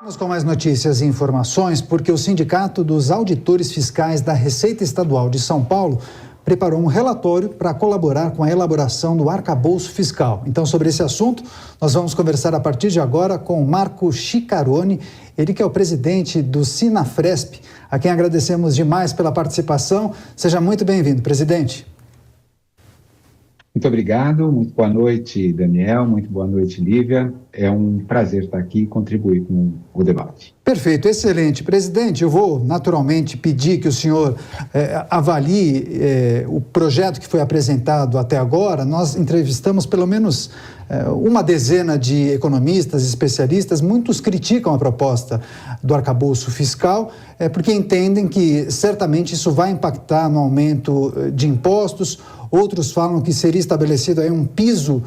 Vamos com mais notícias e informações, porque o Sindicato dos Auditores Fiscais da Receita Estadual de São Paulo preparou um relatório para colaborar com a elaboração do arcabouço fiscal. Então, sobre esse assunto, nós vamos conversar a partir de agora com o Marco Chicaroni, ele que é o presidente do Sinafresp, a quem agradecemos demais pela participação. Seja muito bem-vindo, presidente. Muito obrigado, muito boa noite, Daniel, muito boa noite, Lívia. É um prazer estar aqui e contribuir com o debate. Perfeito, excelente. Presidente, eu vou naturalmente pedir que o senhor avalie o projeto que foi apresentado até agora. Nós entrevistamos pelo menos uma dezena de economistas, especialistas. Muitos criticam a proposta do arcabouço fiscal porque entendem que certamente isso vai impactar no aumento de impostos. Outros falam que seria estabelecido aí um piso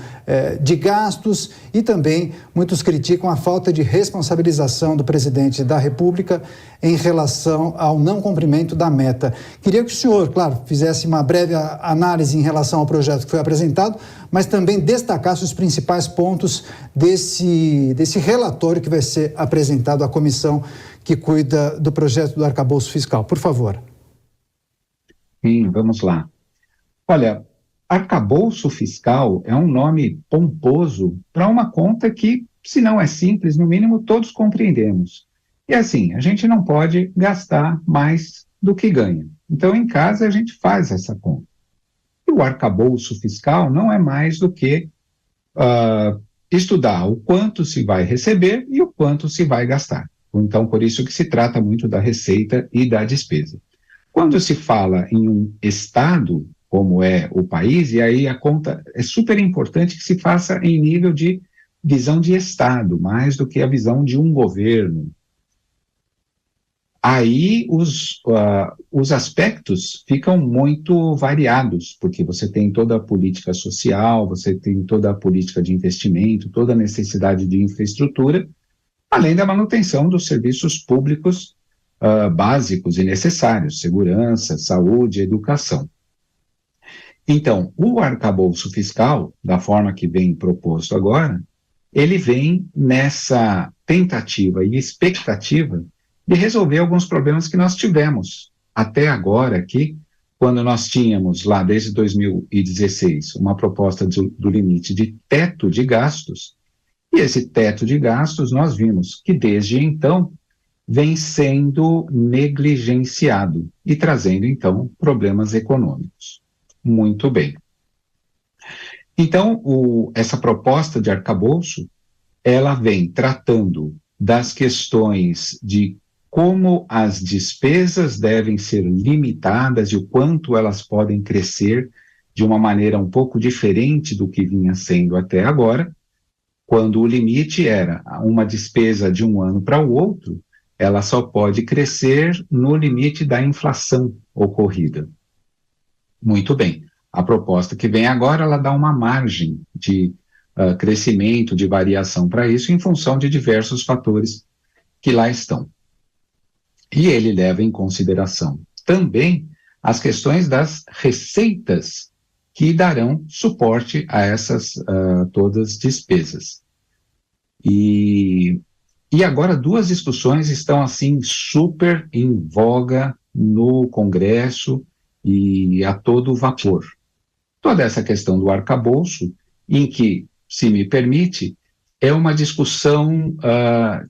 de gastos e também muitos criticam a falta de responsabilização do presidente da República em relação ao não cumprimento da meta. Queria que o senhor, claro, fizesse uma breve análise em relação ao projeto que foi apresentado, mas também destacasse os principais pontos desse relatório que vai ser apresentado à comissão que cuida do projeto do arcabouço fiscal. Por favor. Sim, vamos lá. Olha, arcabouço fiscal é um nome pomposo para uma conta que, se não é simples, no mínimo todos compreendemos. E assim, a gente não pode gastar mais do que ganha. Então, em casa, a gente faz essa conta. E o arcabouço fiscal não é mais do que estudar o quanto se vai receber e o quanto se vai gastar. Então, por isso que se trata muito da receita e da despesa. Quando se fala em um Estado, como é o país, e aí a conta é super importante que se faça em nível de visão de Estado, mais do que a visão de um governo. Aí os aspectos ficam muito variados, porque você tem toda a política social, você tem toda a política de investimento, toda a necessidade de infraestrutura, além da manutenção dos serviços públicos básicos e necessários, segurança, saúde, educação. Então, o arcabouço fiscal, da forma que vem proposto agora, ele vem nessa tentativa e expectativa de resolver alguns problemas que nós tivemos até agora aqui, quando nós tínhamos lá desde 2016 uma proposta do limite de teto de gastos, e esse teto de gastos nós vimos que desde então vem sendo negligenciado e trazendo então problemas econômicos. Muito bem. Então, essa proposta de arcabouço, ela vem tratando das questões de como as despesas devem ser limitadas e o quanto elas podem crescer de uma maneira um pouco diferente do que vinha sendo até agora, quando o limite era uma despesa de um ano para o outro, ela só pode crescer no limite da inflação ocorrida. Muito bem. A proposta que vem agora, ela dá uma margem de crescimento, de variação para isso, em função de diversos fatores que lá estão. E ele leva em consideração também as questões das receitas que darão suporte a essas todas despesas. E agora duas discussões estão assim super em voga no Congresso e a todo vapor. Toda essa questão do arcabouço, em que, se me permite, é uma discussão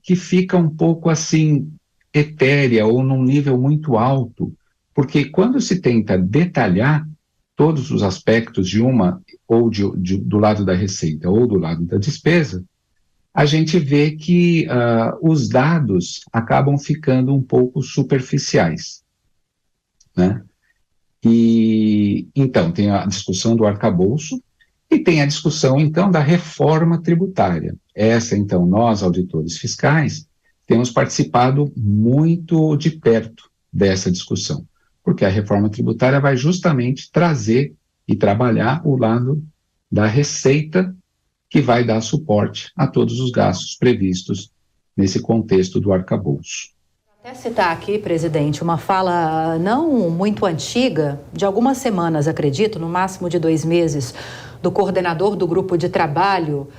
que fica um pouco assim etérea ou num nível muito alto, porque quando se tenta detalhar todos os aspectos de uma, ou do lado da receita ou do lado da despesa, a gente vê que os dados acabam ficando um pouco superficiais, né? E então tem a discussão do arcabouço e tem a discussão então da reforma tributária. Essa então nós, auditores fiscais, temos participado muito de perto dessa discussão, porque a reforma tributária vai justamente trazer e trabalhar o lado da receita que vai dar suporte a todos os gastos previstos nesse contexto do arcabouço. Até citar aqui, presidente, uma fala não muito antiga, de algumas semanas, acredito, no máximo de 2 meses, do coordenador do grupo de trabalho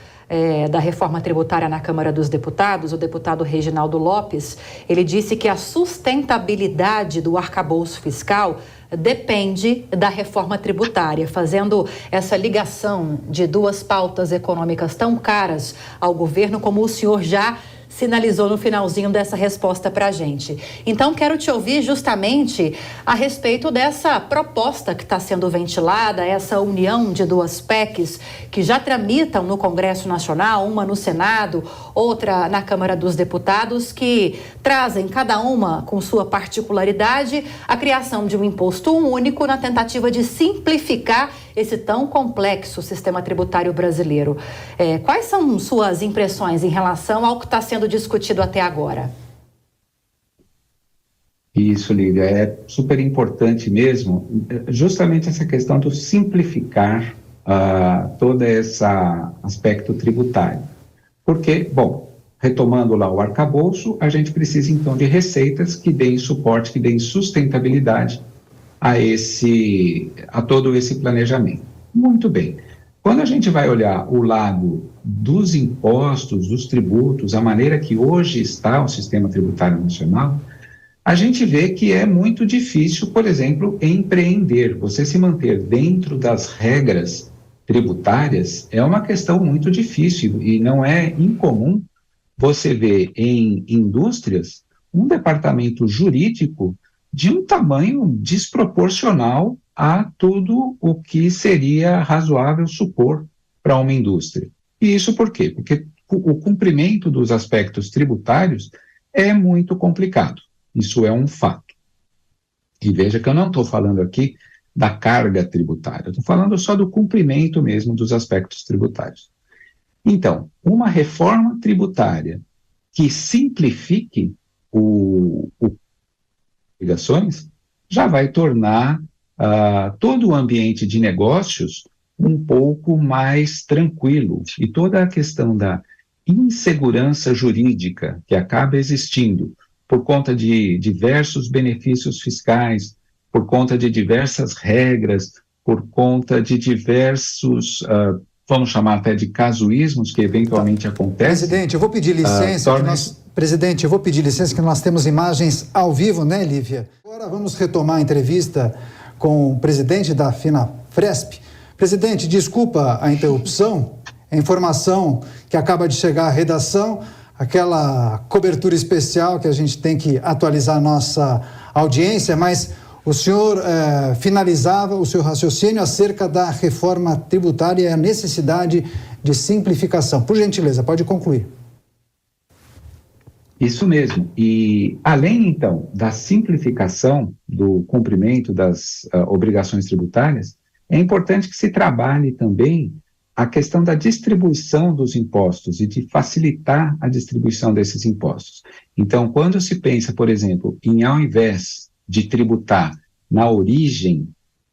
da reforma tributária na Câmara dos Deputados, o deputado Reginaldo Lopes, ele disse que a sustentabilidade do arcabouço fiscal depende da reforma tributária, fazendo essa ligação de duas pautas econômicas tão caras ao governo, como o senhor já sinalizou no finalzinho dessa resposta para a gente. Então, quero te ouvir justamente a respeito dessa proposta que está sendo ventilada, essa união de duas PECs que já tramitam no Congresso Nacional, uma no Senado, outra na Câmara dos Deputados, que trazem cada uma com sua particularidade a criação de um imposto único na tentativa de simplificar esse tão complexo sistema tributário brasileiro. Quais são suas impressões em relação ao que está sendo discutido até agora? Isso, Lívia, é super importante mesmo, justamente essa questão do simplificar todo esse aspecto tributário. Porque, bom, retomando lá o arcabouço, a gente precisa então de receitas que deem suporte, que deem sustentabilidade a todo esse planejamento. Muito bem. Quando a gente vai olhar o lado dos impostos, dos tributos, a maneira que hoje está o sistema tributário nacional, a gente vê que é muito difícil, por exemplo, empreender. Você se manter dentro das regras tributárias é uma questão muito difícil e não é incomum você ver em indústrias um departamento jurídico de um tamanho desproporcional a tudo o que seria razoável supor para uma indústria. E isso por quê? Porque o cumprimento dos aspectos tributários é muito complicado. Isso é um fato. E veja que eu não estou falando aqui da carga tributária, eu estou falando só do cumprimento mesmo dos aspectos tributários. Então, uma reforma tributária que simplifique obrigações já vai tornar todo o ambiente de negócios um pouco mais tranquilo, e toda a questão da insegurança jurídica que acaba existindo por conta de diversos benefícios fiscais, por conta de diversas regras, por conta de diversos, vamos chamar até de casuísmos que eventualmente acontecem. Presidente, eu vou pedir licença. Presidente, eu vou pedir licença que nós temos imagens ao vivo, né, Lívia? Agora vamos retomar a entrevista com o presidente da FINAFRESP. Presidente, desculpa a interrupção, a informação que acaba de chegar à redação, aquela cobertura especial que a gente tem que atualizar a nossa audiência, mas o senhor finalizava o seu raciocínio acerca da reforma tributária e a necessidade de simplificação. Por gentileza, pode concluir. Isso mesmo. E além, então, da simplificação do cumprimento das obrigações tributárias, é importante que se trabalhe também a questão da distribuição dos impostos e de facilitar a distribuição desses impostos. Então, quando se pensa, por exemplo, em ao invés de tributar na origem,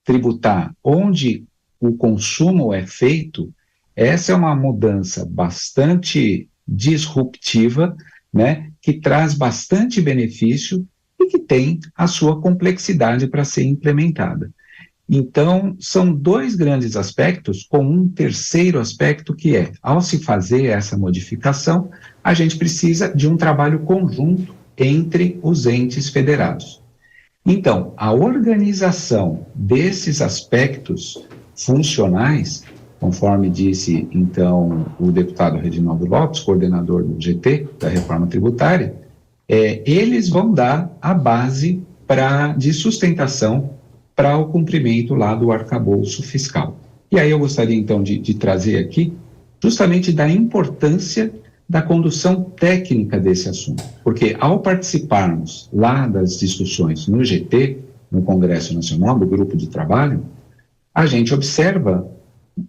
tributar onde o consumo é feito, essa é uma mudança bastante disruptiva, né, que traz bastante benefício e que tem a sua complexidade para ser implementada. Então, são dois grandes aspectos, com um terceiro aspecto que é, ao se fazer essa modificação, a gente precisa de um trabalho conjunto entre os entes federados. Então, a organização desses aspectos funcionais, conforme disse, então, o deputado Reginaldo Lopes, coordenador do GT, da reforma tributária, eles vão dar a base de sustentação para o cumprimento lá do arcabouço fiscal. E aí eu gostaria, então, de trazer aqui justamente da importância da condução técnica desse assunto, porque ao participarmos lá das discussões no GT, no Congresso Nacional, do grupo de trabalho, a gente observa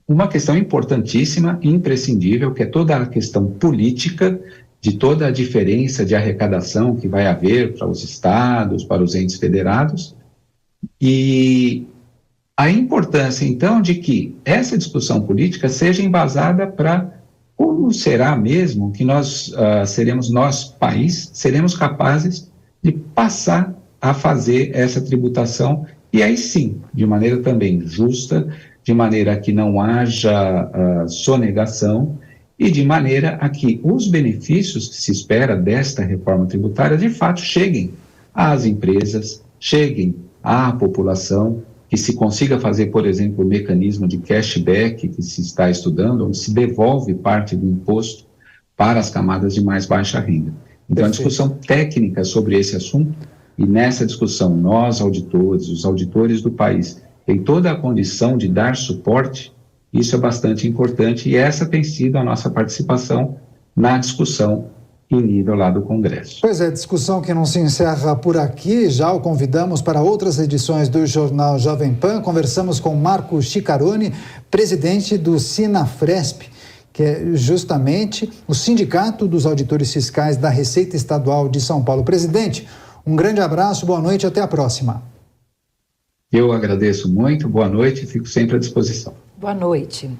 uma questão importantíssima e imprescindível, que é toda a questão política de toda a diferença de arrecadação que vai haver para os estados, para os entes federados, e a importância, então, de que essa discussão política seja embasada para como será mesmo que nós país, seremos capazes de passar a fazer essa tributação, e aí sim, de maneira também justa, de maneira que não haja sonegação e de maneira a que os benefícios que se espera desta reforma tributária, de fato, cheguem às empresas, cheguem à população, que se consiga fazer, por exemplo, o mecanismo de cashback que se está estudando, onde se devolve parte do imposto para as camadas de mais baixa renda. Então, a discussão técnica sobre esse assunto, e nessa discussão, nós, auditores, os auditores do país, tem toda a condição de dar suporte. Isso é bastante importante e essa tem sido a nossa participação na discussão em nível lá do Congresso. Pois é, discussão que não se encerra por aqui. Já o convidamos para outras edições do Jornal Jovem Pan. Conversamos com Marco Chicaroni, presidente do Sinafresp, que é justamente o Sindicato dos Auditores Fiscais da Receita Estadual de São Paulo. Presidente, um grande abraço, boa noite e até a próxima. Eu agradeço muito, boa noite e fico sempre à disposição. Boa noite.